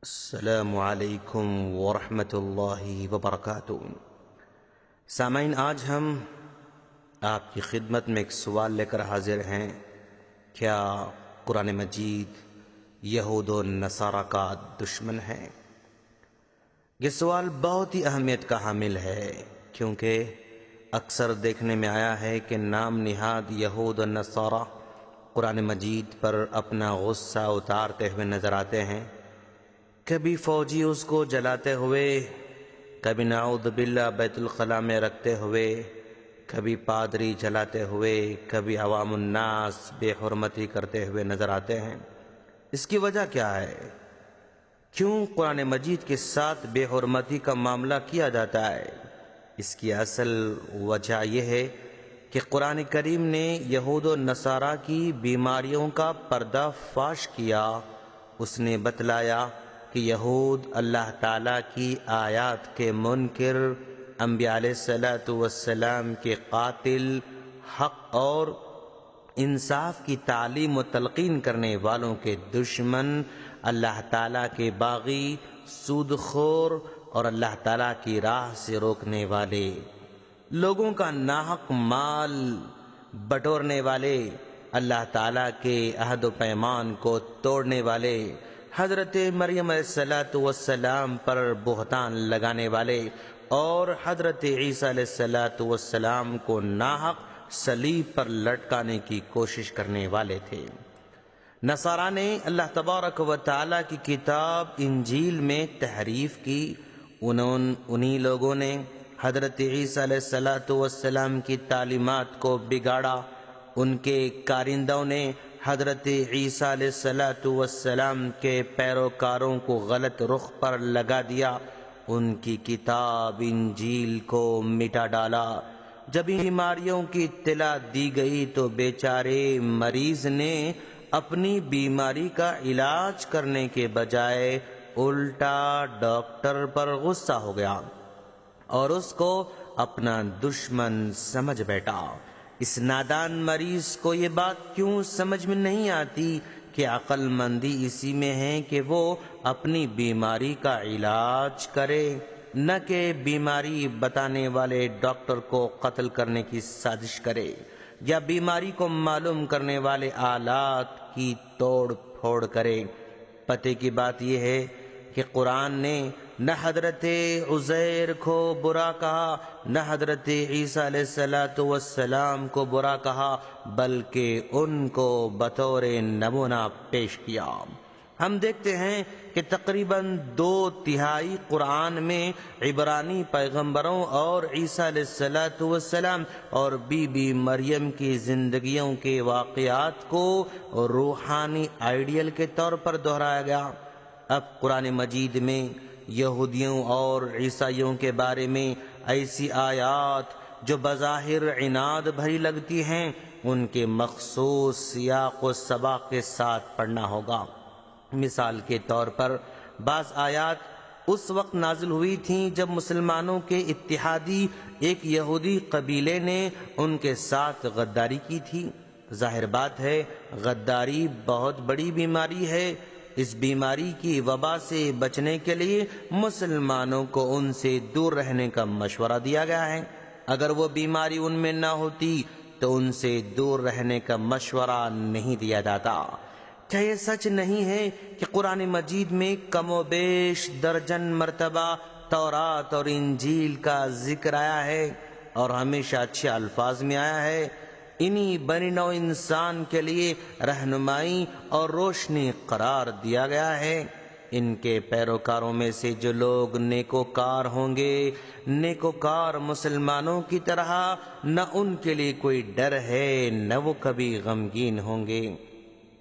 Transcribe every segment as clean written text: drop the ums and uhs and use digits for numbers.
السلام علیکم ورحمۃ اللہ وبرکاتہ۔ سامعین، آج ہم آپ کی خدمت میں ایک سوال لے کر حاضر ہیں۔ کیا قرآن مجید یہود و نصارہ کا دشمن ہے؟ یہ سوال بہت ہی اہمیت کا حامل ہے، کیونکہ اکثر دیکھنے میں آیا ہے کہ نام نہاد یہود و نصارہ قرآن مجید پر اپنا غصہ اتارتے ہوئے نظر آتے ہیں۔ کبھی فوجی اس کو جلاتے ہوئے، کبھی نعوذ باللہ بیت الخلاء میں رکھتے ہوئے، کبھی پادری جلاتے ہوئے، کبھی عوام الناس بے حرمتی کرتے ہوئے نظر آتے ہیں۔ اس کی وجہ کیا ہے؟ کیوں قرآن مجید کے ساتھ بے حرمتی کا معاملہ کیا جاتا ہے؟ اس کی اصل وجہ یہ ہے کہ قرآن کریم نے یہود و نصارہ کی بیماریوں کا پردہ فاش کیا۔ اس نے بتلایا کہ یہود اللہ تعالیٰ کی آیات کے منکر، انبیاء علیہ السلام کے قاتل، حق اور انصاف کی تعلیم و تلقین کرنے والوں کے دشمن، اللہ تعالیٰ کے باغی، سود خور اور اللہ تعالیٰ کی راہ سے روکنے والے، لوگوں کا ناحق مال بٹورنے والے، اللہ تعالیٰ کے عہد و پیمان کو توڑنے والے، حضرت مریم علیہ السلام پر بہتان لگانے والے اور حضرت عیسیٰ علیہ السلام کو ناحق صلیب پر لٹکانے کی کوشش کرنے والے تھے۔ نصارہ نے اللہ تبارک و تعالیٰ کی کتاب انجیل میں تحریف کی۔ انہی لوگوں نے حضرت عیسیٰ علیہ السلام کی تعلیمات کو بگاڑا۔ ان کے کارندوں نے حضرت عیسیٰ علیہ السلام کے پیروکاروں کو غلط رخ پر لگا دیا، ان کی کتاب انجیل کو مٹا ڈالا۔ جب ان بیماریوں کی اطلاع دی گئی تو بیچارے مریض نے اپنی بیماری کا علاج کرنے کے بجائے الٹا ڈاکٹر پر غصہ ہو گیا اور اس کو اپنا دشمن سمجھ بیٹھا۔ اس نادان مریض کو یہ بات کیوں سمجھ میں نہیں آتی کہ عقل مندی اسی میں ہے کہ وہ اپنی بیماری کا علاج کرے، نہ کہ بیماری بتانے والے ڈاکٹر کو قتل کرنے کی سازش کرے یا بیماری کو معلوم کرنے والے آلات کی توڑ پھوڑ کرے۔ پتے کی بات یہ ہے کہ قرآن نے نہ حضرت عزیر کو برا کہا، نہ حضرت عیسیٰ علیہ السلام کو برا کہا، بلکہ ان کو بطور نمونہ پیش کیا۔ ہم دیکھتے ہیں کہ تقریباً 2/3 قرآن میں عبرانی پیغمبروں اور عیسیٰ علیہ السلام اور بی بی مریم کی زندگیوں کے واقعات کو روحانی آئیڈیل کے طور پر دہرایا گیا۔ اب قرآن مجید میں یہودیوں اور عیسائیوں کے بارے میں ایسی آیات جو بظاہر عناد بھری لگتی ہیں، ان کے مخصوص سیاق و سباق کے ساتھ پڑھنا ہوگا۔ مثال کے طور پر بعض آیات اس وقت نازل ہوئی تھیں جب مسلمانوں کے اتحادی ایک یہودی قبیلے نے ان کے ساتھ غداری کی تھی۔ ظاہر بات ہے، غداری بہت بڑی بیماری ہے۔ اس بیماری کی وبا سے بچنے کے لیے مسلمانوں کو ان سے دور رہنے کا مشورہ دیا گیا ہے۔ اگر وہ بیماری ان میں نہ ہوتی تو ان سے دور رہنے کا مشورہ نہیں دیا جاتا۔ کیا یہ سچ نہیں ہے کہ قرآن مجید میں کم و بیش درجن مرتبہ تورات اور انجیل کا ذکر آیا ہے اور ہمیشہ اچھے الفاظ میں آیا ہے؟ انہی بنی نوع انسان کے لیے رہنمائی اور روشنی قرار دیا گیا ہے۔ ان کے پیروکاروں میں سے جو لوگ نیکوکار ہوں گے، نیکوکار مسلمانوں کی طرح، نہ ان کے لیے کوئی ڈر ہے، نہ وہ کبھی غمگین ہوں گے۔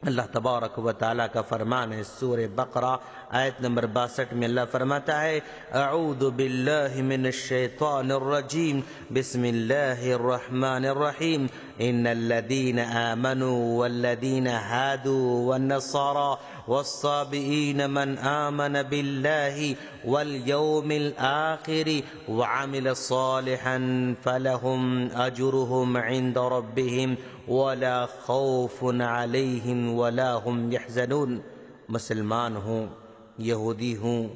اللہ تبارک و تعالیٰ کا فرمان ہے، سورہ بقرہ آیت نمبر 62 میں اللہ فرماتا ہے، اعوذ باللہ من الشیطان الرجیم، بسم اللہ الرحمن الرحیم، ان الذین آمنوا والذین ہادوا والنصارى والصابئین من آمن باللہ والیوم الآخر وعمل صالحا فلہم اجرہم عند ربہم ولا خوف علیہم ولا هم يحزنون۔ مسلمان ہوں یہودی ہوں،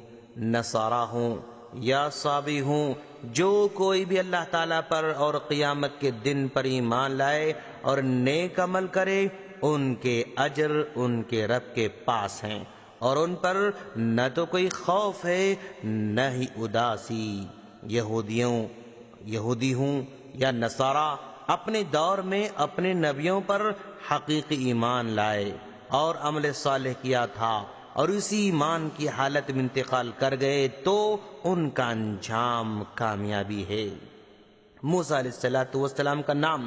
نصارہ ہوں یا صابی ہوں، جو کوئی بھی اللہ تعالیٰ پر اور قیامت کے دن پر ایمان لائے اور نیک عمل کرے، ان کے اجر ان کے رب کے پاس ہیں، اور ان پر نہ تو کوئی خوف ہے نہ ہی اداسی۔ یہودی ہوں یا نصارہ اپنے دور میں اپنے نبیوں پر حقیقی ایمان لائے اور عمل صالح کیا تھا اور اسی ایمان کی حالت میں انتقال کر گئے تو ان کا انجام کامیابی ہے۔ موسیٰ علیہ السلام کا نام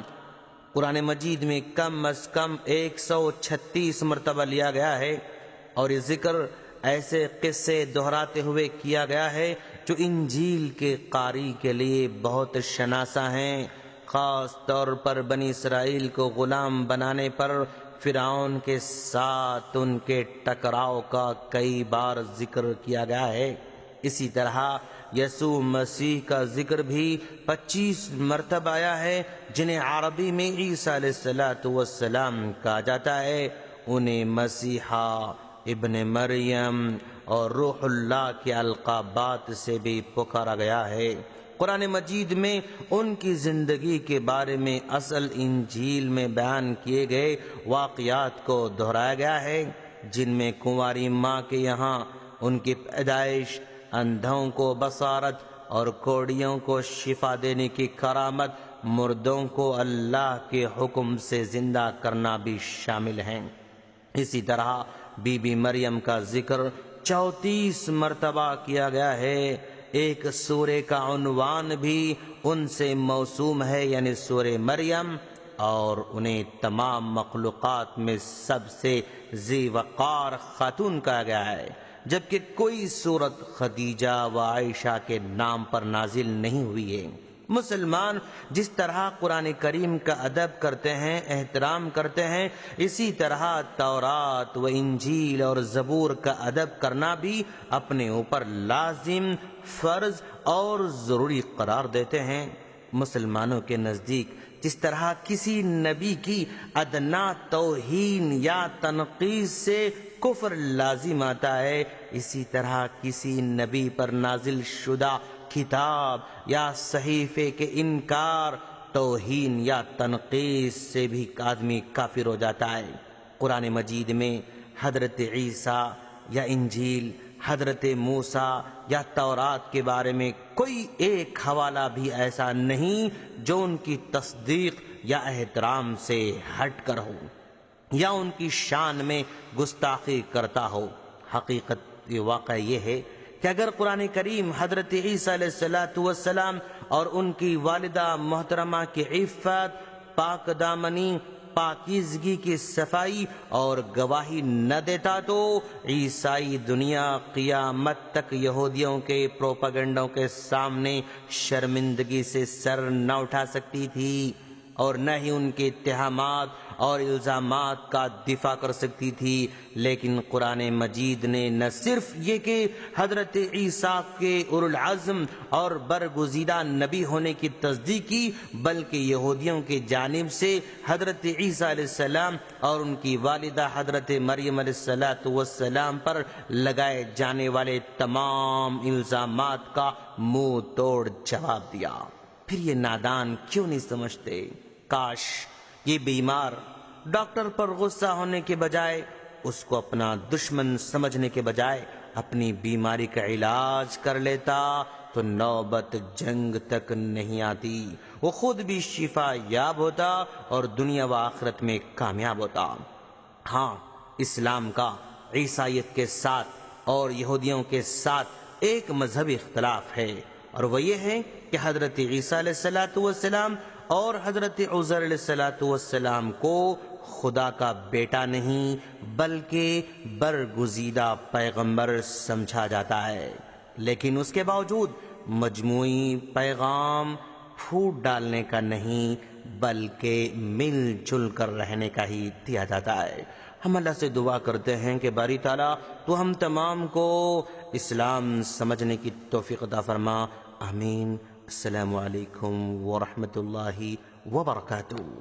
قرآن مجید میں کم از کم 136 مرتبہ لیا گیا ہے، اور یہ ذکر ایسے قصے دہراتے ہوئے کیا گیا ہے جو انجیل کے قاری کے لیے بہت شناسا ہیں۔ خاص طور پر بنی اسرائیل کو غلام بنانے پر فرعون کے ساتھ ان کے ٹکراؤ کا کئی بار ذکر کیا گیا ہے۔ اسی طرح یسوع مسیح کا ذکر بھی 25 مرتبہ آیا ہے، جنہیں عربی میں عیسیٰ علیہ السلام کہا جاتا ہے۔ انہیں مسیحا، ابن مریم اور روح اللہ کے القابات سے بھی پکارا گیا ہے۔ قرآن مجید میں ان کی زندگی کے بارے میں اصل انجیل میں بیان کیے گئے واقعات کو دہرایا گیا ہے، جن میں کنواری ماں کے یہاں ان کی پیدائش، اندھوں کو بصارت اور کوڑیوں کو شفا دینے کی کرامت، مردوں کو اللہ کے حکم سے زندہ کرنا بھی شامل ہیں۔ اسی طرح بی بی مریم کا ذکر 34 مرتبہ کیا گیا ہے۔ ایک سورے کا عنوان بھی ان سے موسوم ہے، یعنی سورہ مریم، اور انہیں تمام مخلوقات میں سب سے ذی وقار خاتون کہا گیا ہے، جبکہ کوئی سورت خدیجہ و عائشہ کے نام پر نازل نہیں ہوئی ہے۔ مسلمان جس طرح قرآن کریم کا ادب کرتے ہیں، احترام کرتے ہیں، اسی طرح تورات و انجیل اور زبور کا ادب کرنا بھی اپنے اوپر لازم، فرض اور ضروری قرار دیتے ہیں۔ مسلمانوں کے نزدیک جس طرح کسی نبی کی ادنا توہین یا تنقید سے کفر لازم آتا ہے، اسی طرح کسی نبی پر نازل شدہ کتاب یا صحیفے کے انکار، توہین یا تنقید سے بھی آدمی کافر ہو جاتا ہے۔ قرآن مجید میں حضرت عیسیٰ یا انجیل، حضرت موسیٰ یا تورات کے بارے میں کوئی ایک حوالہ بھی ایسا نہیں جو ان کی تصدیق یا احترام سے ہٹ کر ہو یا ان کی شان میں گستاخی کرتا ہو۔ حقیقت واقعہ یہ ہے کہ اگر قرآن کریم حضرت عیسیٰ علیہ السلام اور ان کی والدہ محترمہ کی عفت، پاک دامنی، پاکیزگی کی صفائی اور گواہی نہ دیتا تو عیسائی دنیا قیامت تک یہودیوں کے پروپیگنڈوں کے سامنے شرمندگی سے سر نہ اٹھا سکتی تھی، اور نہ ہی ان کے اتہامات اور الزامات کا دفاع کر سکتی تھی۔ لیکن قرآن مجید نے نہ صرف یہ کہ حضرت عیسیٰ کے اولو العزم اور برگزیدہ نبی ہونے کی تصدیق کی، بلکہ یہودیوں کی جانب سے حضرت عیسیٰ علیہ السلام اور ان کی والدہ حضرت مریم علیہ السلام پر لگائے جانے والے تمام الزامات کا منہ توڑ جواب دیا۔ پھر یہ نادان کیوں نہیں سمجھتے؟ کاش یہ بیمار ڈاکٹر پر غصہ ہونے کے بجائے، اس کو اپنا دشمن سمجھنے کے بجائے اپنی بیماری کا علاج کر لیتا تو نوبت جنگ تک نہیں آتی، وہ خود بھی شفا یاب ہوتا اور دنیا و آخرت میں کامیاب ہوتا۔ ہاں، اسلام کا عیسائیت کے ساتھ اور یہودیوں کے ساتھ ایک مذہبی اختلاف ہے، اور وہ یہ ہے کہ حضرت عیسیٰ علیہ السلام اور حضرت عزیر علیہ السلام کو خدا کا بیٹا نہیں بلکہ برگزیدہ پیغمبر سمجھا جاتا ہے، لیکن اس کے باوجود مجموعی پیغام پھوٹ ڈالنے کا نہیں بلکہ مل جل کر رہنے کا ہی دیا جاتا ہے۔ ہم اللہ سے دعا کرتے ہیں کہ باری تعالیٰ تو ہم تمام کو اسلام سمجھنے کی توفیق عطا فرما۔ آمین۔ السلام علیکم ورحمۃ اللہ وبرکاتہ۔